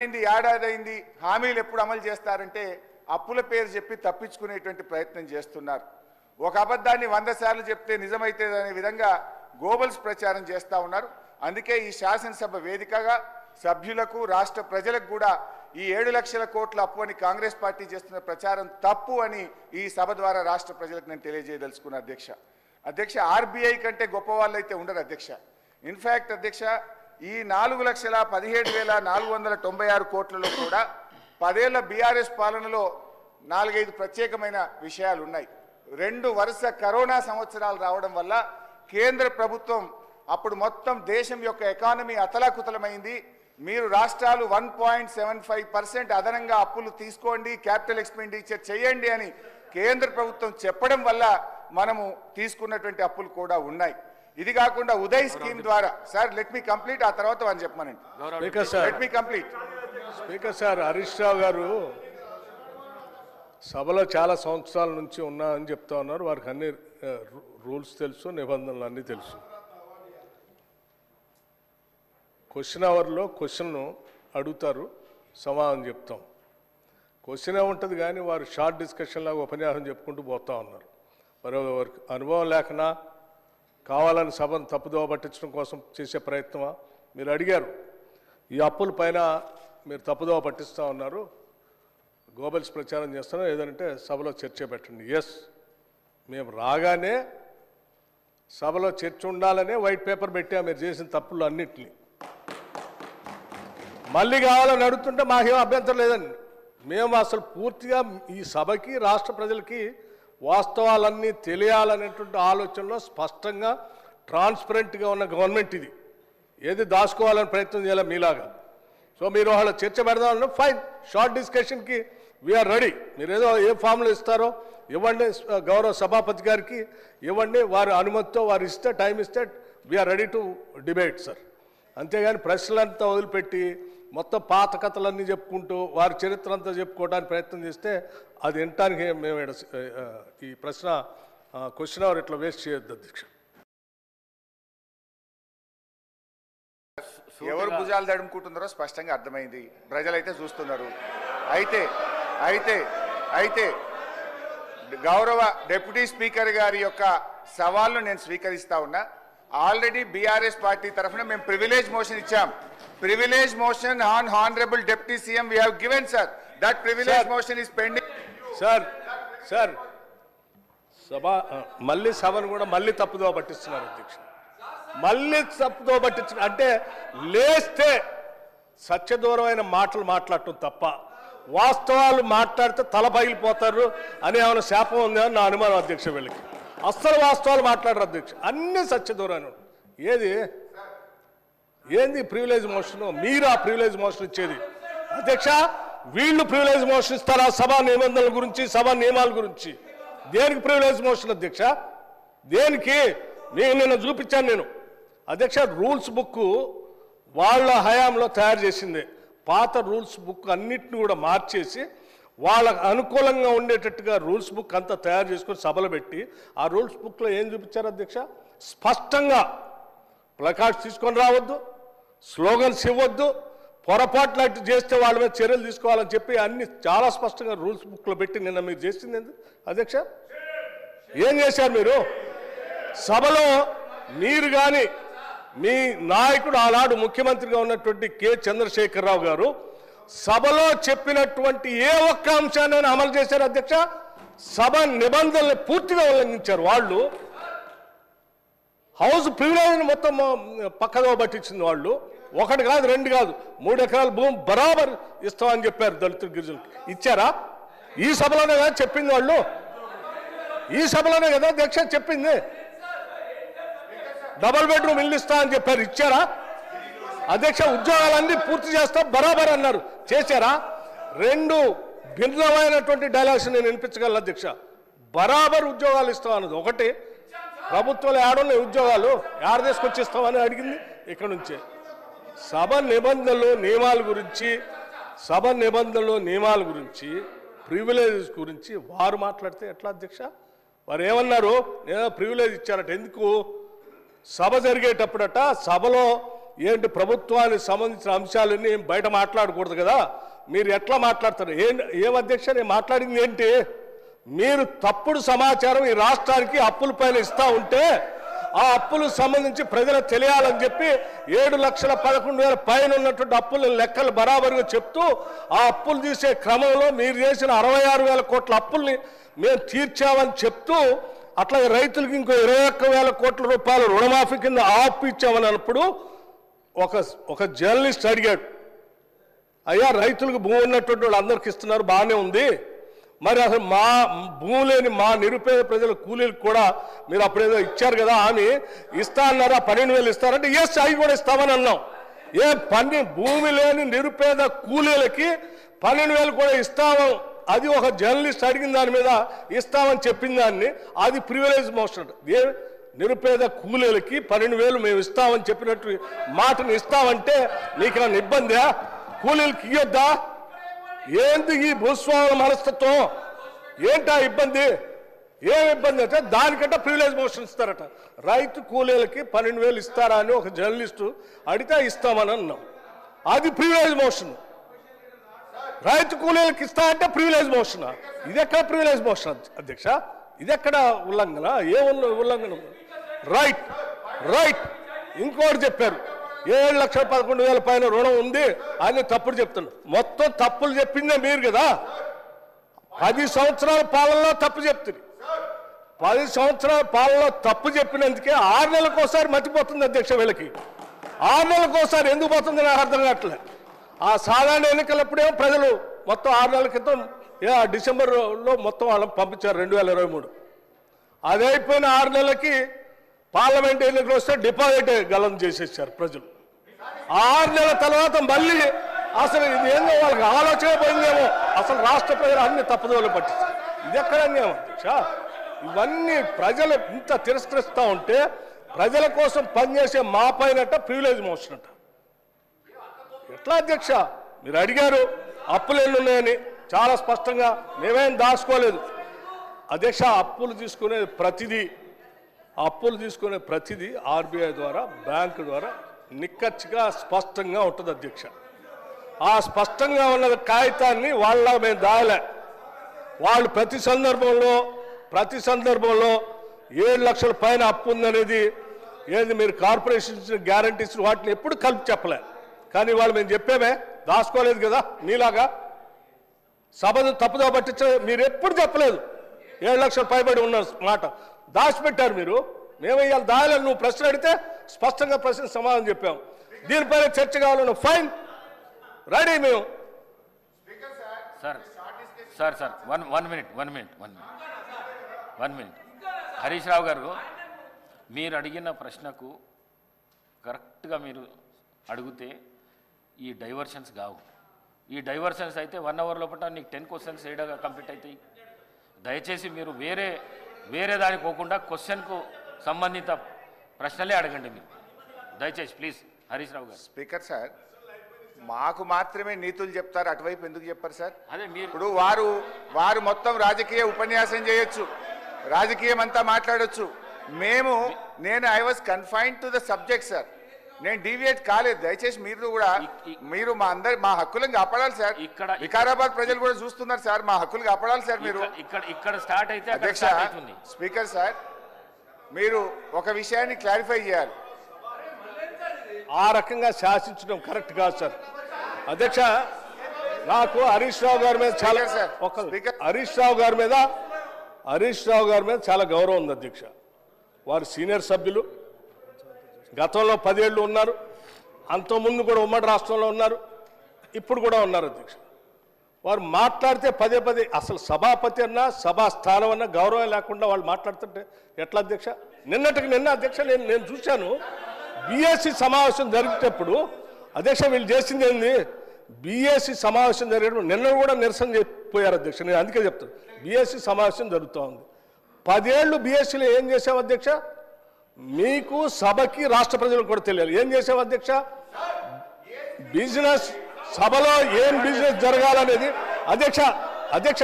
ఏడాదైంది హామీలు ఎప్పుడు అమలు చేస్తారంటే అప్పుల పేరు చెప్పి తప్పించుకునేటువంటి ప్రయత్నం చేస్తున్నారు. ఒక అబద్ధాన్ని 100 సార్లు చెప్తే నిజమైతేదనే విధంగా గోబల్స్ ప్రచారం చేస్తూ ఉన్నారు. అందుకే ఈ శాసనసభ వేదికగా సభ్యులకు రాష్ట్ర ప్రజలకు కూడా ఈ 7 లక్షల కోట్ల అప్పు అని కాంగ్రెస్ పార్టీ చేస్తున్న ప్రచారం తప్పు అని ఈ సభ ద్వారా రాష్ట్ర ప్రజలకు నేను తెలియజేయదలుచుకున్నా. అధ్యక్ష ఆర్బీఐ కంటే గొప్ప వాళ్ళు అయితే ఉండరు అధ్యక్ష. ఇన్ఫ్యాక్ట్ అధ్యక్ష ఈ 4,17,496 కోట్లలో కూడా 10 ఏళ్ల బీఆర్ఎస్ పాలనలో 4-5 ప్రత్యేకమైన విషయాలు ఉన్నాయి. 2 వరుస కరోనా సంవత్సరాలు రావడం వల్ల కేంద్ర ప్రభుత్వం అప్పుడు మొత్తం దేశం యొక్క ఎకానమీ అతలాకుతలమైంది. మీరు రాష్ట్రాలు 1.75% అదనంగా అప్పులు తీసుకోండి, క్యాపిటల్ ఎక్స్పెండిచర్ చేయండి అని కేంద్ర ప్రభుత్వం చెప్పడం వల్ల మనము తీసుకున్నటువంటి అప్పులు కూడా ఉన్నాయి. ఇది కాకుండా ఉదయ్ స్కీమ్ ద్వారా సార్ లెట్ మీ కంప్లీట్, ఆ తర్వాత అని చెప్పమనండి. Let me complete. Speaker sir, Harish Rao garu సభలో చాలా సంవత్సరాల నుంచి ఉన్నా అని చెప్తా ఉన్నారు. వారికి అన్ని రూల్స్ తెలుసు, నిబంధనలు అన్నీ తెలుసు. క్వశ్చన్ అవర్లో క్వశ్చన్ అడుగుతారు, సమాధానం చెప్తాం. క్వశ్చన్ ఉంటుంది కానీ వారు షార్ట్ డిస్కషన్ లాగా ఉపన్యాసం చెప్పుకుంటూ పోతా ఉన్నారు. మరి వారికి అనుభవం లేకనా కావాలని సభను తప్పుదోవ పట్టించడం కోసం చేసే ప్రయత్నమా? మీరు అడిగారు ఈ అప్పుల పైన మీరు తప్పుదోవ పట్టిస్తూ ఉన్నారు, గోబల్స్ ప్రచారం చేస్తున్నారు, ఏదంటే సభలో చర్చ పెట్టండి. ఎస్, మేము రాగానే సభలో చర్చ ఉండాలనే వైట్ పేపర్ పెట్టా మీరు చేసిన తప్పులు అన్నింటినీ. మళ్ళీ కావాలని అడుగుతుంటే మాకేం అభ్యంతరం లేదండి. మేము అసలు పూర్తిగా ఈ సభకి రాష్ట్ర ప్రజలకి వాస్తవాలన్నీ తెలియాలనేటువంటి ఆలోచనలో స్పష్టంగా ట్రాన్స్పరెంట్గా ఉన్న గవర్నమెంట్ ఇది. ఏది దాచుకోవాలని ప్రయత్నం చేయాలి మీలాగా. సో మీరు వాళ్ళ చర్చ పెడదామన్నా ఫైన్, షార్ట్ డిస్కషన్కి వీఆర్ రెడీ. మీరు ఏదో ఏ ఫామ్లో ఇస్తారో ఇవ్వండి, గౌరవ సభాపతి గారికి ఇవ్వండి, వారి అనుమతితో వారు ఇస్తే టైం ఇస్తే we are ready to debate sir. అంతేగాని ప్రశ్నలంతా వదిలిపెట్టి మొత్తం పాత కథలన్నీ చెప్పుకుంటూ వారి చరిత్ర అంతా చెప్పుకోవడానికి ప్రయత్నం చేస్తే అది వినటానికి మేము ఈ ప్రశ్న క్వశ్చన్ అవర్ ఇట్లా వేస్ట్ చేయొద్దు అధ్యక్ష. ఎవరు భుజాలు తడుముకుంటున్నారో స్పష్టంగా అర్థమైంది, ప్రజలైతే చూస్తున్నారు. అయితే అయితే అయితే గౌరవ డిప్యూటీ స్పీకర్ గారి యొక్క సవాల్ను నేను స్వీకరిస్తా ఉన్నా. ఆల్రెడీ బీఆర్ఎస్ పార్టీ తరఫున మేము ప్రివిలేజ్ మోషన్ ఇచ్చాం. Privilege motion on honourable deputy CM we have given sir. That privilege motion is pending. Sir సభ మళ్ళీ సభను కూడా మళ్ళీ తప్పుదో పట్టిస్తున్నారు అధ్యక్ష. మళ్ళీ తప్పుదో పట్టించిన అంటే లేస్తే సత్యదూరమైన మాటలు మాట్లాడటం తప్ప వాస్తవాలు మాట్లాడితే తల పగిలిపోతారు అని ఏమైనా శాపం ఉందని నా అనుమానం అధ్యక్ష. వీళ్ళకి అస్సలు వాస్తవాలు మాట్లాడరు అధ్యక్ష, అన్ని సత్యదూరాన్ని. ఏంది ప్రివిలేజ్ మోషన్? మీరు ఆ ప్రివిలేజ్ మోషన్ ఇచ్చేది అధ్యక్ష. వీళ్ళు ప్రివిలేజ్ మోషన్ ఇస్తారా సభా నిబంధనల గురించి, సభా నియమాల గురించి? దేనికి ప్రివిలేజ్ మోషన్ అధ్యక్ష? దేనికి? నిన్న చూపించాను నేను అధ్యక్ష. రూల్స్ బుక్ వాళ్ళ హయాంలో తయారు చేసింది. పాత రూల్స్ బుక్ అన్నిటిని కూడా మార్చేసి వాళ్ళకు అనుకూలంగా ఉండేటట్టుగా రూల్స్ బుక్ అంతా తయారు చేసుకొని సభలు పెట్టి ఆ రూల్స్ బుక్లో ఏం చూపించారు అధ్యక్ష? స్పష్టంగా ప్లకార్డ్స్ తీసుకొని రావద్దు, స్లోగన్స్ ఇవ్వద్దు, పొరపాట్లు అట్టు చేస్తే వాళ్ళ మీద చర్యలు తీసుకోవాలని చెప్పి అన్ని చాలా స్పష్టంగా రూల్స్ బుక్లో పెట్టి నిన్న మీరు చేసింది అధ్యక్ష. ఏం చేశారు మీరు? సభలో మీరు కానీ మీ నాయకుడు ఆనాడు ముఖ్యమంత్రిగా ఉన్నటువంటి కె చంద్రశేఖరరావు గారు సభలో చెప్పినటువంటి ఏ ఒక్క అంశాన్ని అమలు చేశారు అధ్యక్ష? సభ నిబంధనలు పూర్తిగా ఉల్లంఘించారు వాళ్ళు. హౌస్ ప్రివిలేజ్ మొత్తం పక్కదో పట్టించింది వాళ్ళు. 1 కాదు 2 కాదు 3 ఎకరాల భూమి బరాబర్ ఇస్తామని చెప్పారు దళితులు, గిరిజనులకు. ఇచ్చారా? ఈ సభలోనే కదా చెప్పింది వాళ్ళు. ఈ సభలోనే కదా అధ్యక్ష చెప్పింది. డబుల్ బెడ్రూమ్ ఇల్లు ఇస్తా అని చెప్పారు, ఇచ్చారా అధ్యక్ష? ఉద్యోగాలన్నీ పూర్తి చేస్తా బరాబర్ అన్నారు, చేశారా? 2 భిన్నమైనటువంటి డైలాగ్స్ నేను వినిపించగలను అధ్యక్ష. బరాబర్ ఉద్యోగాలు ఇస్తాం అన్నది ఒకటి, ప్రభుత్వంలో ఏడున్నాయి ఉద్యోగాలు ఏడ తీసుకొచ్చి ఇస్తామని అడిగింది ఇక్కడ నుంచే. సభ నిబంధనలు నియమాల గురించి ప్రివిలేజెస్ గురించి వారు మాట్లాడితే ఎట్లా అధ్యక్ష? వారు ఏమన్నారు? నేను ప్రివిలేజ్ ఇచ్చారట. ఎందుకు? సభ జరిగేటప్పుడట సభలో ఏంటి ప్రభుత్వానికి సంబంధించిన అంశాలన్నీ బయట మాట్లాడకూడదు కదా, మీరు ఎట్లా మాట్లాడతారు? ఏం అధ్యక్ష, నేను మాట్లాడింది ఏంటి? మీరు తప్పుడు సమాచారం ఈ రాష్ట్రానికి అప్పుల పైన ఇస్తా ఉంటే ఆ అప్పులకు సంబంధించి ప్రజలకు తెలియాలని చెప్పి 7,11,000 పైన ఉన్నటువంటి అప్పుల లెక్కలు బరాబరుగా చెప్తూ ఆ అప్పులు తీసే క్రమంలో మీరు చేసిన 66,000 కోట్ల అప్పుల్ని మేము తీర్చామని చెప్తూ అట్లాగే రైతులకు ఇంకో 21,000 కోట్ల రూపాయలు రుణమాఫీ కింద ఆపు ఇచ్చామని అన్నప్పుడు ఒక జర్నలిస్ట్ అడిగాడు, అయ్యా రైతులకు భూమి ఉన్నటువంటి వాళ్ళు అందరికి ఇస్తున్నారు, బాగానే ఉంది, మరి అసలు మా భూమి లేని మా నిరుపేద ప్రజల కూలీలకు కూడా మీరు అప్పుడేదో ఇచ్చారు కదా అని ఇస్తా అన్నారా, 12,000 ఇస్తారంటే ఎస్ అవి కూడా ఇస్తామని అన్నాం. భూమి లేని నిరుపేద కూలీలకి 12,000 కూడా ఇస్తాము, అది ఒక జర్నలిస్ట్ అడిగిన దాని మీద ఇస్తామని చెప్పిన దాన్ని అది ప్రివిలేజ్ మోషన్. నిరుపేద కూలీలకి 12,000 మేము ఇస్తామని చెప్పినట్టు మాటను ఇస్తామంటే నీకు ఇబ్బందా? కూలీలకి ఇయ్యొద్దా? ఏంది ఈ భూస్వాముల మనస్తత్వం? ఏంటా ఇబ్బంది? ఏం ఇబ్బంది అంటే దానికంటే ప్రివిలేజ్ మోషన్ ఇస్తారట. రైతు కూలీలకి 12,000 ఇస్తారా అని ఒక జర్నలిస్టు అడిగితే ఇస్తామని అన్నాం, అది ప్రివిలేజ్ మోషన్. రైతు కూలీలకు ఇస్తా అంటే ప్రివిలేజ్ మోషన్. ఇది ఎక్కడ ప్రివిలేజ్ మోషన్ అధ్యక్ష? ఇది ఎక్కడ ఉల్లంఘన? ఏ ఉల్లంఘన? Right right. ఇంకోటి చెప్పారు 7,11,000 పైన రుణం ఉంది అని తప్పుడు చెప్తున్నారు. మొత్తం తప్పులు చెప్పిందే మీరు కదా. 10 సంవత్సరాల పాలనలో తప్పు చెప్తుంది. 10 సంవత్సరాల పాలనలో తప్పు చెప్పినందుకే 6 నెలలకోసారి మర్చిపోతుంది అధ్యక్ష. వీళ్ళకి 6 నెలలకోసారి ఎందుకు పోతుంది నాకు అర్థం కావట్లే. ఆ సాధారణ ఎన్నికలప్పుడేమో ప్రజలు మొత్తం 6 నెలల క్రితం డిసెంబర్లో మొత్తం వాళ్ళని పంపించారు 2023. అది అయిపోయిన 6 నెలలకి పార్లమెంట్ ఎన్నికలు వస్తే డిపాజిట్ గలం చేసేసారు ప్రజలు. 6 నెలల తర్వాత మళ్ళీ అసలు ఇది ఏందో వాళ్ళకి ఆలోచన పోయిందేమో, అసలు రాష్ట్ర ప్రజలు అన్ని తప్పుదోలు పట్టించారు. ఇది ఎక్కడ అన్యాయం అధ్యక్ష? ఇవన్నీ ప్రజలు ఇంత తిరస్కరిస్తూ ఉంటే ప్రజల కోసం పనిచేసే మా పైనట ప్రివిలేజ్ మోషన్ అంట. ఎట్లా అధ్యక్ష? మీరు అడిగారు అప్పులు ఎన్ని ఉన్నాయని, చాలా స్పష్టంగా మేమేం దాచుకోలేదు అధ్యక్ష. అప్పులు తీసుకునే ప్రతిదీ ఆర్బీఐ ద్వారా బ్యాంకు ద్వారా నిక్కచ్చిగా స్పష్టంగా ఉంటుంది అధ్యక్ష. ఆ స్పష్టంగా ఉన్న కాగితాన్ని వాళ్ళ మేము దాయలే. వాళ్ళు ప్రతి సందర్భంలో 7 లక్షల పైన అప్పు ఉందనేది ఏది మీరు కార్పొరేషన్ ఇచ్చిన గ్యారంటీస్ వాటిని ఎప్పుడు కలిపి చెప్పలే. కానీ వాళ్ళు మేము చెప్పేమే దాచుకోలేదు కదా. మీలాగా సభను తప్పుదో పట్టించ మీరు ఎప్పుడు చెప్పలేదు. 7 లక్షల పైబడి ఉన్న మాట దాచిపెట్టారు మీరు. మేము ఇవాళ దాయాలని నువ్వు ప్రశ్న అడిగితే స్పష్టంగా ప్రశ్న సమాధానం చెప్పాము. దీనిపైన చర్చ కావాలన్న ఫైన్ రెడీ మేము. Sir one minute Harish Rao గారు, మీరు అడిగిన ప్రశ్నకు కరెక్ట్గా మీరు అడిగితే ఈ డైవర్షన్స్ కావు. ఈ డైవర్షన్స్ అయితే 1 అవర్ లోపల నీకు 10 క్వశ్చన్స్ ఏడాగా కంప్లీట్ అవుతాయి. దయచేసి మీరు వేరే దానికి పోకుండా క్వశ్చన్కు సంబంధిత ప్రశ్నలే అడగండి మీరు దయచేసి ప్లీజ్. హరీష్ రావు గారు. స్పీకర్ సార్, మాకు మాత్రమే నీతులు చెప్తారు, అటువైపు ఎందుకు చెప్పారు సార్? అదే మీరు ఇప్పుడు వారు మొత్తం రాజకీయ ఉపన్యాసం చేయొచ్చు, రాజకీయం అంతా మాట్లాడొచ్చు. నేను I was confined to the subject sir. నేను డీవియేట్ కాలేదు. దయచేసి మీరు మా హక్కులను కాపాడాలి సార్. ఇక్కడ వికారాబాద్ ప్రజలు కూడా చూస్తున్నారు సార్, మా హక్కులు కాపాడాలి సార్. మీరు ఇక్కడ స్టార్ట్ అయితే అధ్యక్ష, స్పీకర్ సార్, మీరు ఒక విషయాన్ని క్లారిఫై చేయాలి. ఆ రకంగా శాసించడం కరెక్ట్ కాదు సార్. అధ్యక్ష, నాకు హరీష్ రావు గారి మీద చాలా హరీష్ రావు గారి మీద చాలా గౌరవం ఉంది అధ్యక్ష. వారు సీనియర్ సభ్యులు, గతంలో 10 ఏళ్ళు ఉన్నారు, అంతకుముందు కూడా ఉమ్మడి రాష్ట్రంలో ఉన్నారు, ఇప్పుడు కూడా ఉన్నారు అధ్యక్ష. వారు మాట్లాడితే పదే అసలు సభాపతి అన్నా సభా స్థానం అన్నా గౌరవం లేకుండా వాళ్ళు మాట్లాడుతుంటే ఎట్లా అధ్యక్ష? నిన్న అధ్యక్ష నేను చూశాను బీఎస్సీ సమావేశం జరిగేటప్పుడు అధ్యక్ష వీళ్ళు చేసింది ఏంది? బీఎస్సీ సమావేశం జరిగేటప్పుడు నిన్న కూడా నిరసన చెప్పిపోయారు అధ్యక్ష. నేను అందుకే చెప్తాను, బీఎస్సీ సమావేశం జరుగుతూ ఉంది. 10 ఏళ్ళు బీఎస్సీలో ఏం చేసావు అధ్యక్ష? మీకు సభకి రాష్ట్ర ప్రజలకు కూడా తెలియాలి ఏం చేసావు అధ్యక్ష. బిజినెస్ సభలో ఏం బిజినెస్ జరగాలనేది అధ్యక్ష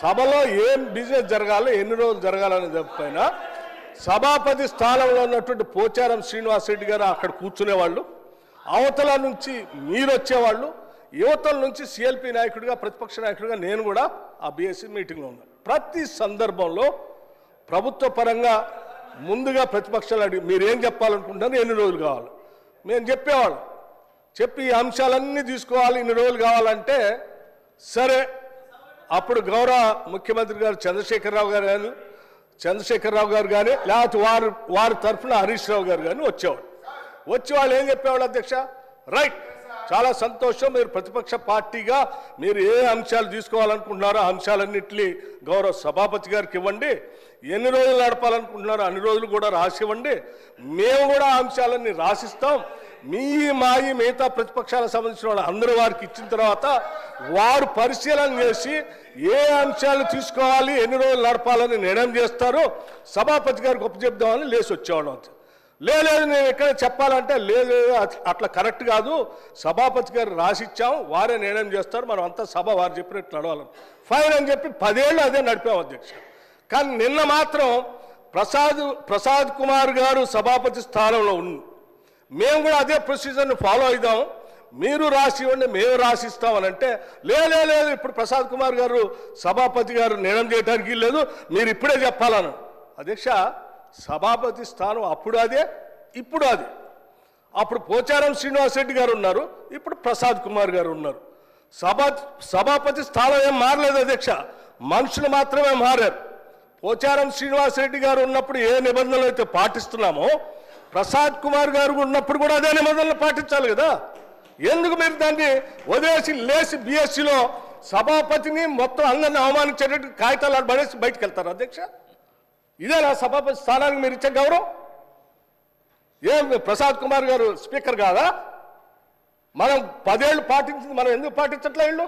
సభలో ఏం బిజినెస్ జరగాలి, ఎన్ని రోజులు జరగాలనేది పైన సభాపతి స్థానంలో ఉన్నటువంటి పోచారం శ్రీనివాస్ రెడ్డి గారు అక్కడ కూర్చునేవాళ్ళు, అవతల నుంచి మీరు వచ్చేవాళ్ళు, యువతల నుంచి సిఎల్పి నాయకుడిగా ప్రతిపక్ష నాయకుడిగా నేను కూడా ఆ బీఎస్సీ మీటింగ్లో ఉన్నాను. ప్రతి సందర్భంలో ప్రభుత్వ పరంగా ముందుగా ప్రతిపక్షాలు అడిగి మీరేం చెప్పాలనుకుంటున్నారు, ఎన్ని రోజులు కావాలి మేము చెప్పేవాళ్ళం. చెప్పి ఈ అంశాలన్నీ తీసుకోవాలి, ఇన్ని రోజులు కావాలంటే సరే. అప్పుడు గౌరవ ముఖ్యమంత్రి గారు చంద్రశేఖరరావు గారు కానీ లేకపోతే వారి తరఫున హరీష్ రావు గారు కానీ వచ్చేవాళ్ళు. వచ్చి వాళ్ళు ఏం చెప్పేవాళ్ళు, అధ్యక్ష రైట్ చాలా సంతోషం, మీరు ప్రతిపక్ష పార్టీగా మీరు ఏ అంశాలు తీసుకోవాలనుకుంటున్నారో ఆ అంశాలన్నింటినీ గౌరవ సభాపతి గారికి ఇవ్వండి, ఎన్ని రోజులు నడపాలనుకుంటున్నారో అన్ని రోజులు కూడా రాసివ్వండి, మేము కూడా ఆ అంశాలన్నీ రాసిస్తాం. మిగతా ప్రతిపక్షాలకు సంబంధించిన వాళ్ళు అందరూ వారికి ఇచ్చిన తర్వాత వారు పరిశీలన చేసి ఏ అంశాలు తీసుకోవాలి, ఎన్ని రోజులు నడపాలని నిర్ణయం చేస్తారో సభాపతి గారికి ఒప్పచెప్దామని లేచి వచ్చేవాళ్ళం. లేదు నేను ఎక్కడ చెప్పాలంటే లేదు అట్లా కరెక్ట్ కాదు, సభాపతి గారు రాసిచ్చాం, వారే నిర్ణయం చేస్తారు, మనం అంతా సభ వారు చెప్పినట్టు నడవాలి ఫైన్ అని చెప్పి 10 ఏళ్ళు అదే నడిపాం అధ్యక్ష. కానీ నిన్న మాత్రం ప్రసాద్ కుమార్ గారు సభాపతి స్థానంలో ఉంది, మేము కూడా అదే ప్రొసీజర్ని ఫాలో అవుదాం, మీరు రాసి ఇవ్వండి మేము రాసిస్తామని అంటే లేదు ఇప్పుడు ప్రసాద్ కుమార్ గారు సభాపతి గారు నిర్ణయం చేయడానికి లేదు, మీరు ఇప్పుడే చెప్పాలను. అధ్యక్ష సభాపతి స్థానం అప్పుడు అదే ఇప్పుడు అదే. అప్పుడు పోచారం శ్రీనివాసరెడ్డి గారు ఉన్నారు, ఇప్పుడు ప్రసాద్ కుమార్ గారు ఉన్నారు. సభాపతి స్థానం ఏం మారలేదు అధ్యక్ష, మనుషులు మాత్రమే మారారు. పోచారం శ్రీనివాసరెడ్డి గారు ఉన్నప్పుడు ఏ నిబంధనలు అయితే పాటిస్తున్నామో ప్రసాద్ కుమార్ గారు ఉన్నప్పుడు కూడా అదే నిబంధనలు పాటించాలి కదా. ఎందుకు మీరు దాన్ని వదిలేసి లేచి బీఎస్సీలో సభాపతిని మొత్తం అందరిని అవమానించేటట్టు కాగితాలు పడేసి బయటకు వెళ్తారు అధ్యక్ష? ఇదే నా సభాపతి స్థానానికి మీరు ఇచ్చే గౌరవం? ఏం ప్రసాద్ కుమార్ గారు స్పీకర్ కాదా? మనం 10 ఏళ్ళు పాటించింది మనం ఎందుకు పాటించట్లే? వీళ్ళు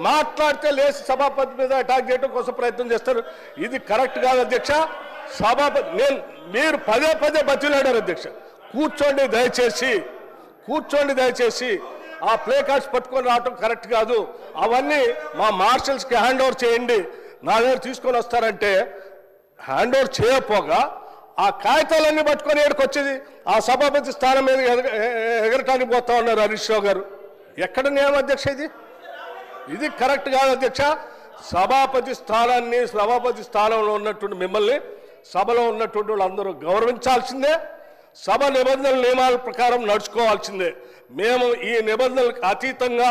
మాట్లాడితే లేచి సభాపతి మీద అటాక్ చేయడం కోసం ప్రయత్నం చేస్తారు, ఇది కరెక్ట్ కాదు అధ్యక్ష. సభాపతి మీరు పదే బతిలాడారు అధ్యక్ష, కూర్చోండి దయచేసి ఆ ప్లే కార్డ్స్ పట్టుకొని రావటం కరెక్ట్ కాదు, అవన్నీ మా మార్షల్స్కి హ్యాండ్ ఓవర్ చేయండి, నా దగ్గర తీసుకొని వస్తారంటే హ్యాండ్ ఓవర్ చేయకపోగా ఆ కాగితాలన్నీ పట్టుకొని ఏడుకు వచ్చేది ఆ సభాపతి స్థానం మీద ఎగరటానికి పోతా ఉన్నారు హరీష్ రావు గారు. ఎక్కడ నియమం అధ్యక్ష ఇది కరెక్ట్ కాదు అధ్యక్ష. సభాపతి స్థానంలో ఉన్నటువంటి మిమ్మల్ని సభలో ఉన్నటువంటి వాళ్ళందరూ గౌరవించాల్సిందే, సభ నిబంధనల నియమాల ప్రకారం నడుచుకోవాల్సిందే. మేము ఈ నిబంధనలకు అతీతంగా